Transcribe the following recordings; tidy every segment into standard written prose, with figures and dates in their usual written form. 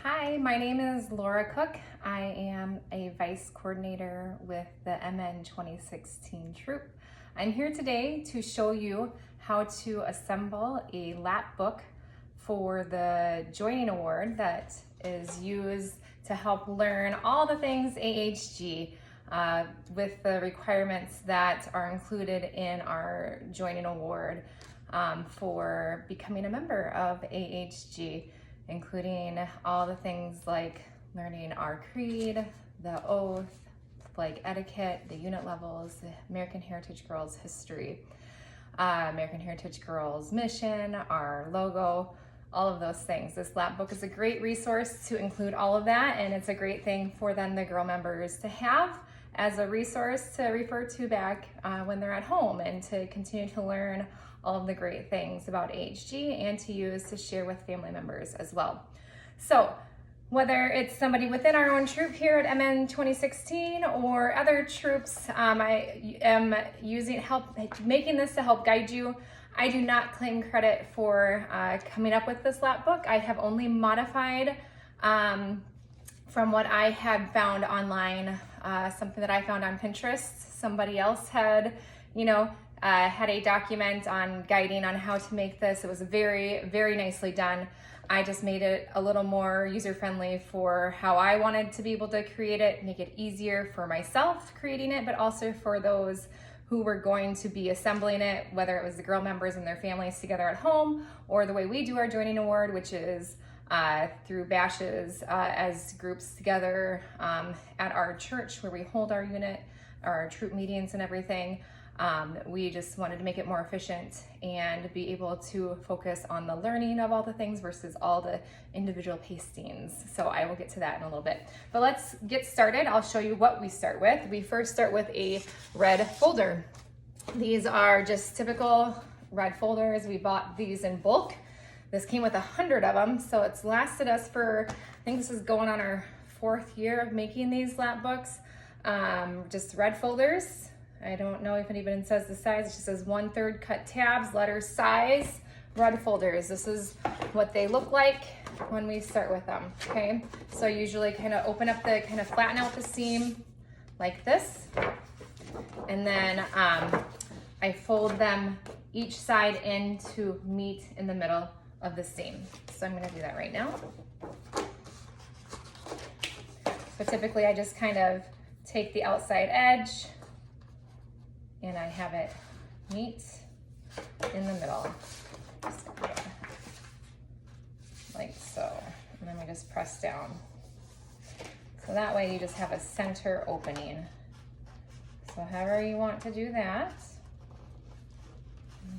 Hi, my name is Laura Cook. I am a Vice Coordinator with the MN2016 troop. I'm here today to show you how to assemble a Lapbook for the Joining Award that is used to help learn all the things AHG with the requirements that are included in our Joining Award for becoming a member of AHG, including all the things like learning our creed, the oath, flag etiquette, the unit levels, the American Heritage Girls history, American Heritage Girls mission, our logo, all of those things. This Lapbook is a great resource to include all of that, and it's a great thing for then the girl members to have as a resource to refer to back when they're at home and to continue to learn all of the great things about AHG and to use to share with family members as well. So whether it's somebody within our own troop here at MN2016 or other troops, I am making this to help guide you. I do not claim credit for coming up with this Lapbook. I have only modified from what I had found online, something that I found on Pinterest. Somebody else had, had a document on guiding on how to make this. It was very, very nicely done. I just made it a little more user-friendly for how I wanted to be able to create it, make it easier for myself creating it, but also for those who were going to be assembling it, whether it was the girl members and their families together at home, or the way we do our Joining Award, which is through bashes as groups together at our church where we hold our unit, our troop meetings and everything. We just wanted to make it more efficient and be able to focus on the learning of all the things versus all the individual pastings. So I will get to that in a little bit. But let's get started. I'll show you what we start with. We first start with a red folder. These are just typical red folders. We bought these in bulk. This came with 100 of them, so it's lasted us for, I think this is going on our 4th year of making these Lapbooks. Just red folders. I don't know if it even says the size. It just says 1/3 cut tabs, letters, size, red folders. This is what they look like when we start with them, okay? So I usually kind of flatten out the seam like this. And then I fold them each side in to meet in the middle of the seam. So I'm gonna do that right now. So typically I just kind of take the outside edge and I have it meet in the middle, like so. And then we just press down. So that way you just have a center opening. So however you want to do that,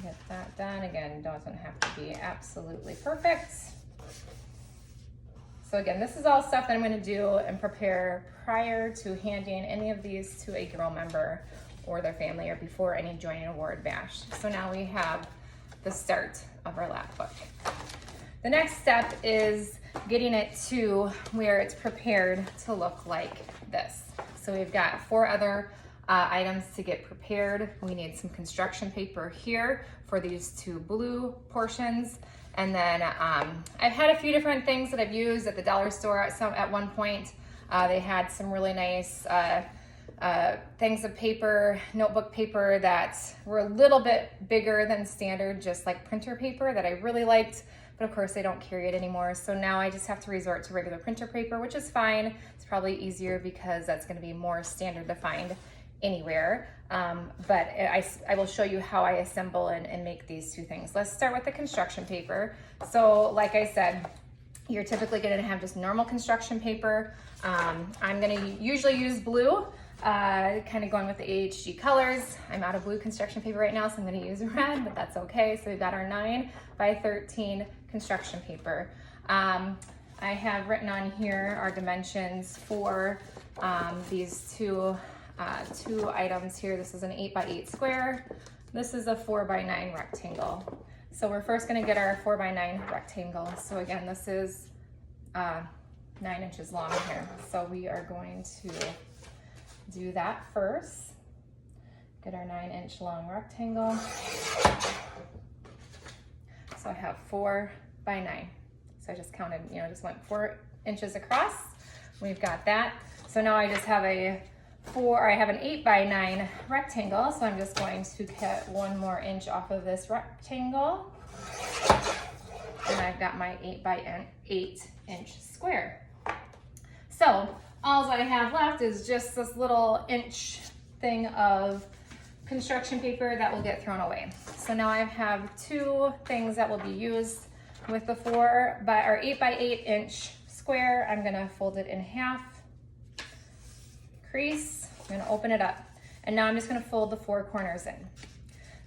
get that done. Again, doesn't have to be absolutely perfect. So again, this is all stuff that I'm gonna do and prepare prior to handing any of these to a girl member or their family or before any Joining Award bash. So now we have the start of our Lapbook. The next step is getting it to where it's prepared to look like this. So we've got 4 other items to get prepared. We need some construction paper here for these 2 blue portions. And then I've had a few different things that I've used at the dollar store at one point. They had some really nice things of paper, notebook paper that were a little bit bigger than standard, just like printer paper that I really liked. But of course they don't carry it anymore. So now I just have to resort to regular printer paper, which is fine. It's probably easier because that's gonna be more standard to find anywhere. But I will show you how I assemble and make these 2 things. Let's start with the construction paper. So like I said, you're typically gonna have just normal construction paper. I'm gonna usually use blue, kind of going with the AHG colors. I'm out of blue construction paper right now, so I'm gonna use red, but that's okay. So we've got our 9x13 construction paper. I have written on here our dimensions for these two items here. This is an 8x8 square. This is a 4x9 rectangle. So we're first gonna get our 4x9 rectangle. So again, this is 9 inches long here. So we are going to do that first. Get our 9-inch long rectangle. So I have 4x9. So I just counted, just went 4 inches across. We've got that. So now I just have an 8 by 9 rectangle. So I'm just going to cut 1 more inch off of this rectangle. And I've got my 8 by 8 inch square. So all I have left is just this little inch thing of construction paper that will get thrown away. So now I have 2 things that will be used with the 8 by 8 inch square. I'm gonna fold it in half, crease, I'm gonna open it up. And now I'm just gonna fold the 4 corners in.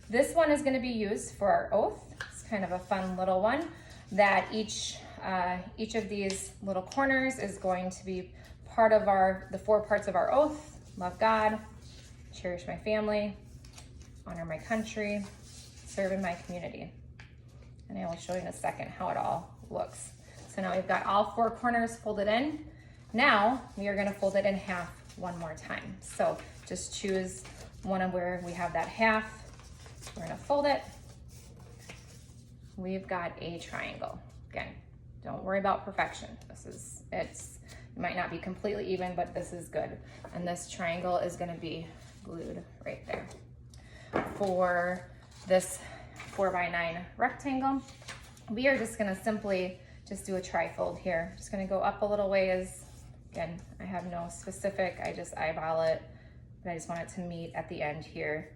This one is gonna be used for our oath. It's kind of a fun little one that each of these little corners is going to be part of the 4 parts of our oath: love God, cherish my family, honor my country, serve in my community. And I will show you in a second how it all looks. So now we've got all 4 corners folded in. Now we are gonna fold it in half one more time. So just choose one of where we have that half. We're gonna fold it. We've got a triangle. Again, don't worry about perfection. It might not be completely even, but this is good. And this triangle is gonna be glued right there. For this 4 by 9 rectangle, we are just gonna simply just do a tri-fold here. Just gonna go up a little ways. Again, I have no specific, I just eyeball it, but I just want it to meet at the end here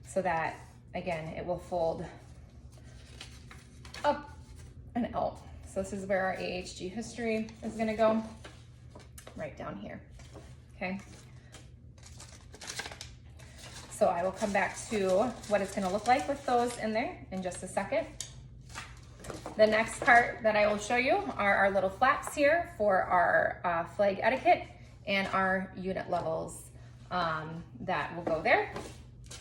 so that, again, it will fold up and out. So this is where our AHG history is gonna go, right down here, okay? So I will come back to what it's gonna look like with those in there in just a second. The next part that I will show you are our little flaps here for our flag etiquette and our unit levels that will go there.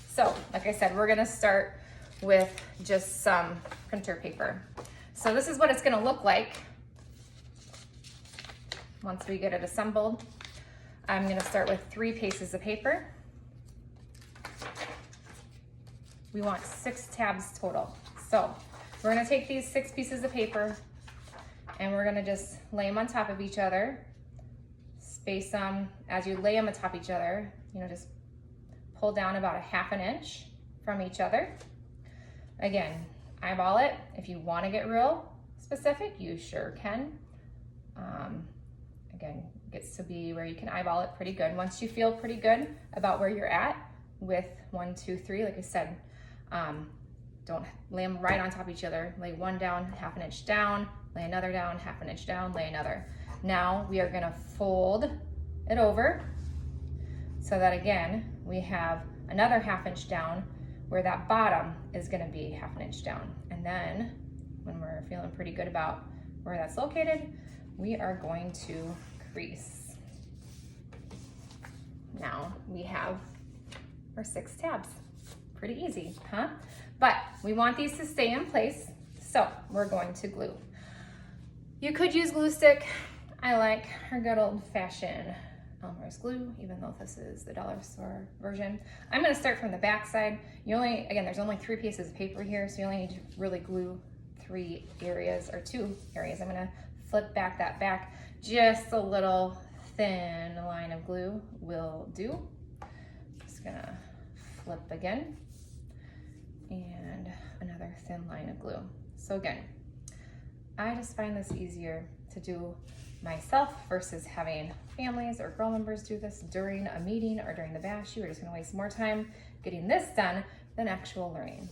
So, like I said, we're gonna start with just some printer paper. So this is what it's gonna look like once we get it assembled. I'm gonna start with 3 pieces of paper. We want 6 tabs total. So we're gonna take these 6 pieces of paper and we're gonna just lay them on top of each other. Space them, as you lay them on top of each other, just pull down about 1/2 inch from each other. Again, eyeball it. If you wanna get real specific, you sure can. Again, it gets to be where you can eyeball it pretty good. Once you feel pretty good about where you're at with 1, 2, 3, like I said, don't lay them right on top of each other. Lay one down, 1/2 inch down, lay another down, 1/2 inch down, lay another. Now we are gonna fold it over so that, again, we have another 1/2 inch down where that bottom is gonna be 1/2 inch down. And then when we're feeling pretty good about where that's located, we are going to crease. Now we have our 6 tabs. Pretty easy, huh? But we want these to stay in place, so we're going to glue. You could use glue stick. I like our good old-fashioned Elmer's glue, even though this is the dollar store version. I'm gonna start from the back side. There's only 3 pieces of paper here, so you only need to really glue 3 areas or 2 areas. I'm gonna flip back that back. Just a little thin line of glue will do. Just gonna flip again. And another thin line of glue. So again, I just find this easier to do myself versus having families or girl members do this during a meeting or during the bash. You are just gonna waste more time getting this done than actual learning.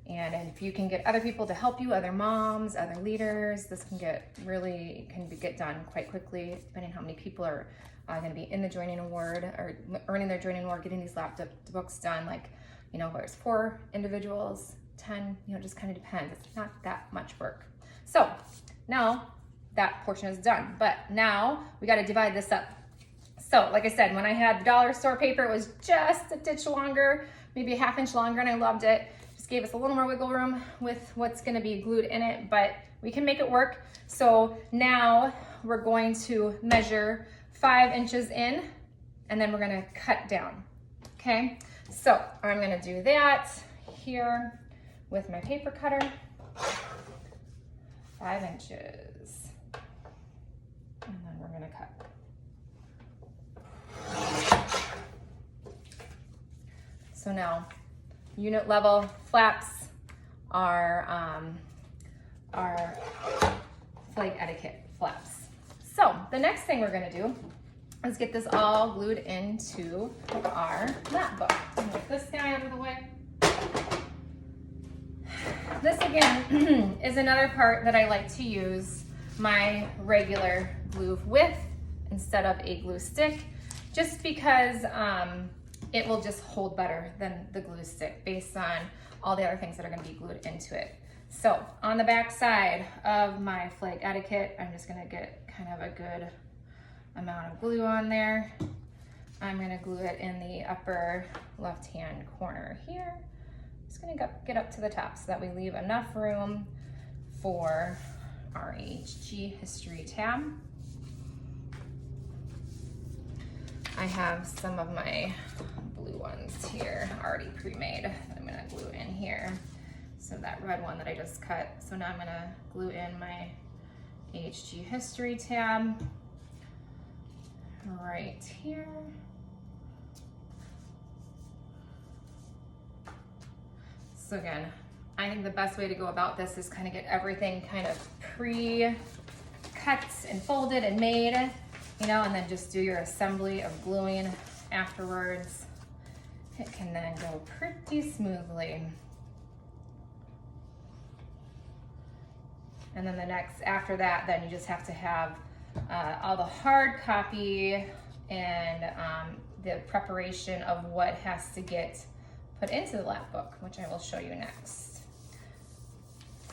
And if you can get other people to help you, other moms, other leaders, this can get done quite quickly, depending on how many people are gonna be in the joining award or earning their joining award, getting these lapbooks done. Whether it's 4 individuals, 10, it just kind of depends. It's not that much work. So now that portion is done, but now we got to divide this up. So like I said, when I had the dollar store paper, it was just a titch longer, maybe a 1/2 inch longer, and I loved it. Just gave us a little more wiggle room with what's going to be glued in it, but we can make it work. So now we're going to measure 5 inches in, and then we're going to cut down. Okay. So I'm gonna do that here with my paper cutter. 5 inches. And we're gonna cut. So now, unit level flaps are flag etiquette flaps. So the next thing we're gonna do is get this all glued into our lap book. I'm gonna get this guy out of the way. This again is another part that I like to use my regular glue with instead of a glue stick, just because it will just hold better than the glue stick based on all the other things that are gonna be glued into it. So on the back side of my flag etiquette, I'm just gonna get kind of a good amount of glue on there. I'm gonna glue it in the upper left-hand corner here. Just gonna get up to the top so that we leave enough room for our AHG history tab. I have some of my blue ones here already pre-made that I'm gonna glue in here. So that red one that I just cut. So now I'm gonna glue in my AHG history tab right here. So again, I think the best way to go about this is kind of get everything kind of pre-cut and folded and made, you know, and then just do your assembly of gluing afterwards. It can then go pretty smoothly. And then after that, then you just have to have all the hard copy and the preparation of what has to get put into the lap book, which I will show you next.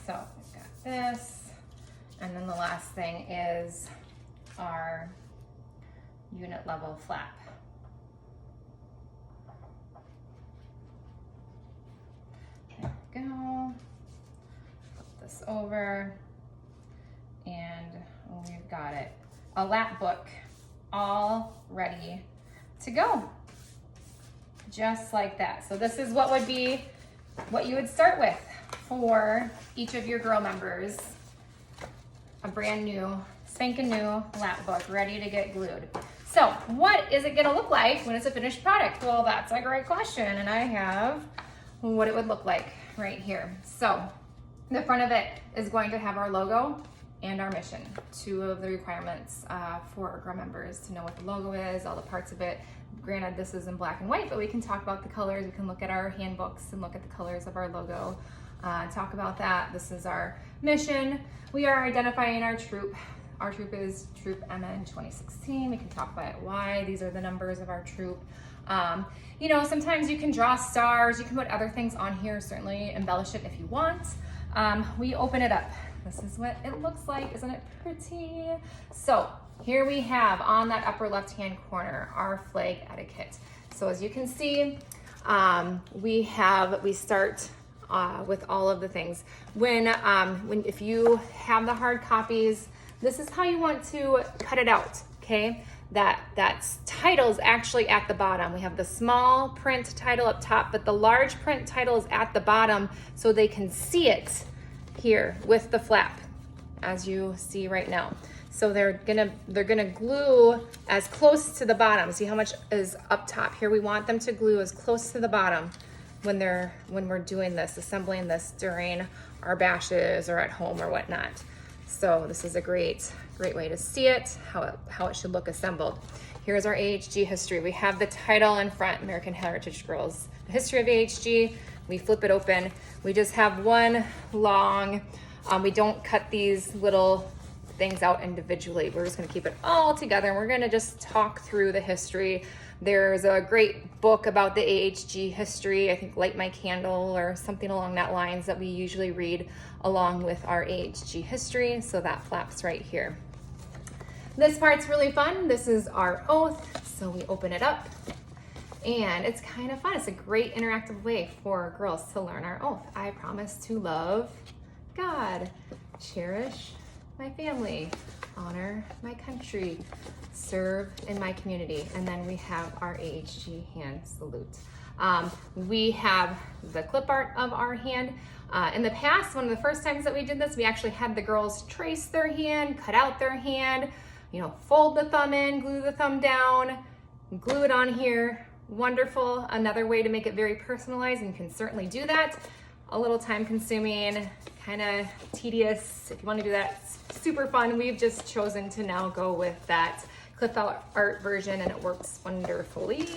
So we've got this, and then the last thing is our unit level flap. There we go. Flip this over, and we've got it. A lap book all ready to go. Just like that. So this is what you would start with for each of your girl members. A brand new, spanking new lap book ready to get glued. So what is it gonna look like when it's a finished product? Well, that's a great question, and I have what it would look like right here. So the front of it is going to have our logo and our mission, two of the requirements for our girl members to know what the logo is, all the parts of it. Granted, this is in black and white, but we can talk about the colors. We can look at our handbooks and look at the colors of our logo, talk about that. This is our mission. We are identifying our troop. Our troop is Troop MN2016. We can talk about why these are the numbers of our troop. You know, sometimes you can draw stars. You can put other things on here, certainly embellish it if you want. We open it up. This is what it looks like. Isn't it pretty? So here we have on that upper left-hand corner our flag etiquette. So as you can see, we start with all of the things. If you have the hard copies, this is how you want to cut it out. Okay, that title is actually at the bottom. We have the small print title up top, but the large print title is at the bottom, so they can see it here with the flap, as you see right now. So they're gonna glue as close to the bottom. See how much is up top here? We want them to glue as close to the bottom when we're doing this, assembling this during our bashes or at home or whatnot. So this is a great way to see it, how it should look assembled. Here's our AHG history. We have the title in front, American Heritage Girls, the history of AHG. We flip it open. We just have one long, we don't cut these little things out individually. We're just gonna keep it all together, and we're gonna just talk through the history. There's a great book about the AHG history, I think Light My Candle or something along that lines, that we usually read along with our AHG history. So that flaps right here. This part's really fun. This is our oath. So we open it up, and it's kind of fun. It's a great interactive way for girls to learn our oath. I promise to love God, cherish my family, honor my country, serve in my community. And then we have our AHG hand salute. We have the clip art of our hand. In the past, one of the first times that we did this, we actually had the girls trace their hand, cut out their hand, fold the thumb in, glue the thumb down, glue it on here. Wonderful. Another way to make it very personalized, and you can certainly do that. A little time consuming, kind of tedious. If you want to do that, it's super fun. We've just chosen to now go with that clip out art version, and it works wonderfully.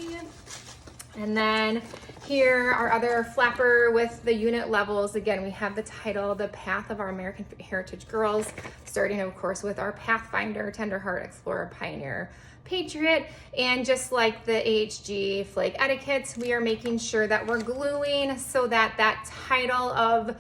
And then here, our other flapper with the unit levels. Again, we have the title, The Path of Our American Heritage Girls, starting of course with our Pathfinder, Tenderheart, Explorer, Pioneer, Patriot. And just like the AHG flag etiquette, we are making sure that we're gluing so that that title of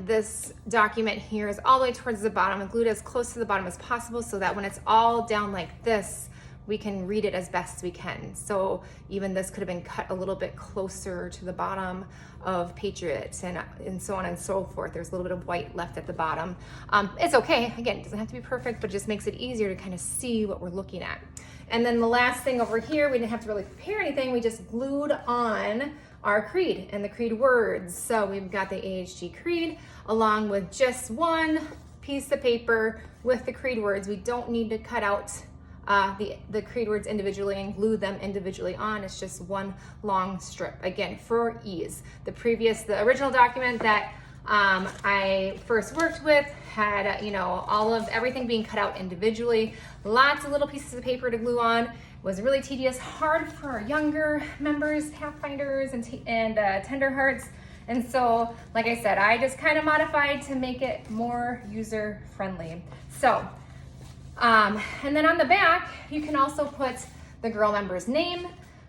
this document here is all the way towards the bottom, and glued as close to the bottom as possible, so that when it's all down like this, we can read it as best we can. So even this could have been cut a little bit closer to the bottom of Patriot, and so on and so forth. There's a little bit of white left at the bottom. It's okay. Again, it doesn't have to be perfect, but it just makes it easier to kind of see what we're looking at. And then the last thing over here, we didn't have to really prepare anything. We just glued on our creed and the creed words. So we've got the AHG creed along with just one piece of paper with the creed words. We don't need to cut out the creed words individually and glue them individually on. It's just one long strip, again, for ease. The original document that I first worked with had, all of everything being cut out individually, lots of little pieces of paper to glue on. It was really tedious, hard for our younger members, Pathfinders and Tenderhearts. And so, like I said, I just kind of modified to make it more user friendly. So, and then on the back, you can also put the girl member's name,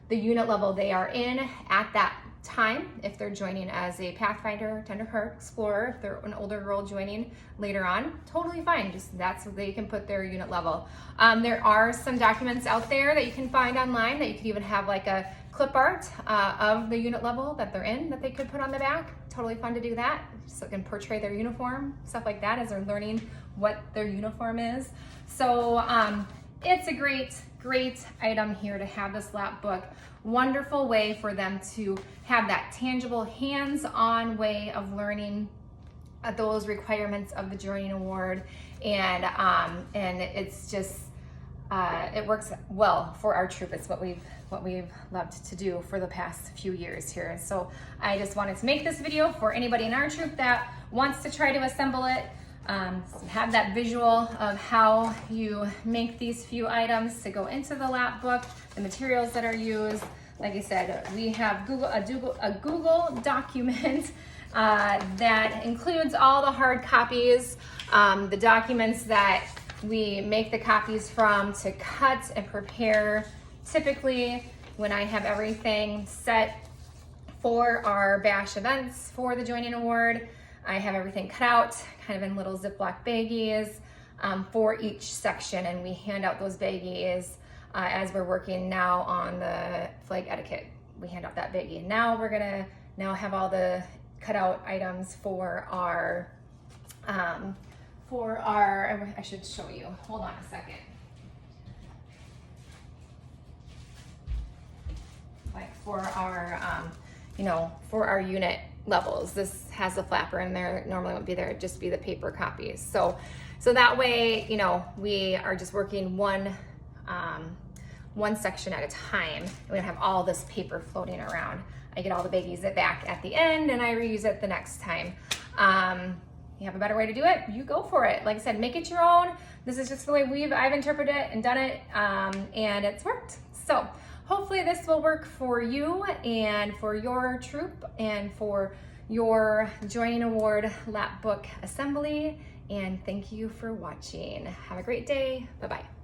the unit level they are in at that time, if they're joining as a Pathfinder, Tenderheart, Explorer, if they're an older girl joining later on, totally fine. Just that's what they can put their unit level. There are some documents out there that you can find online that you could even have like a clip art of the unit level that they're in that they could put on the back. Totally fun to do that, so it can portray their uniform, stuff like that, as they're learning what their uniform is. So it's a great item here to have this lap book. Wonderful way for them to have that tangible, hands-on way of learning those requirements of the Joining Award, and it's just it works well for our troop. It's what we've loved to do for the past few years here. So I just wanted to make this video for anybody in our troop that wants to try to assemble it. Have that visual of how you make these few items to go into the lap book, the materials that are used. Like I said, we have a Google document that includes all the hard copies, the documents that we make the copies from to cut and prepare. Typically, when I have everything set for our bash events for the Joining Award, I have everything cut out kind of in little Ziploc baggies for each section, and we hand out those baggies as we're working now on the flag etiquette. We hand out that baggie. Now we're gonna have all the cut out items for our, I should show you, hold on a second. Like for our, for our unit levels. This has a flapper in there. Normally won't be there, it'd just be the paper copies. So that way, we are just working one section at a time. We don't have all this paper floating around. I get all the baggies back at the end and I reuse it the next time. You have a better way to do it, you go for it. Like I said, make it your own. This is just the way I've interpreted it and done it, and it's worked. So hopefully this will work for you and for your troop and for your Joining Award lap book assembly. And thank you for watching. Have a great day. Bye-bye.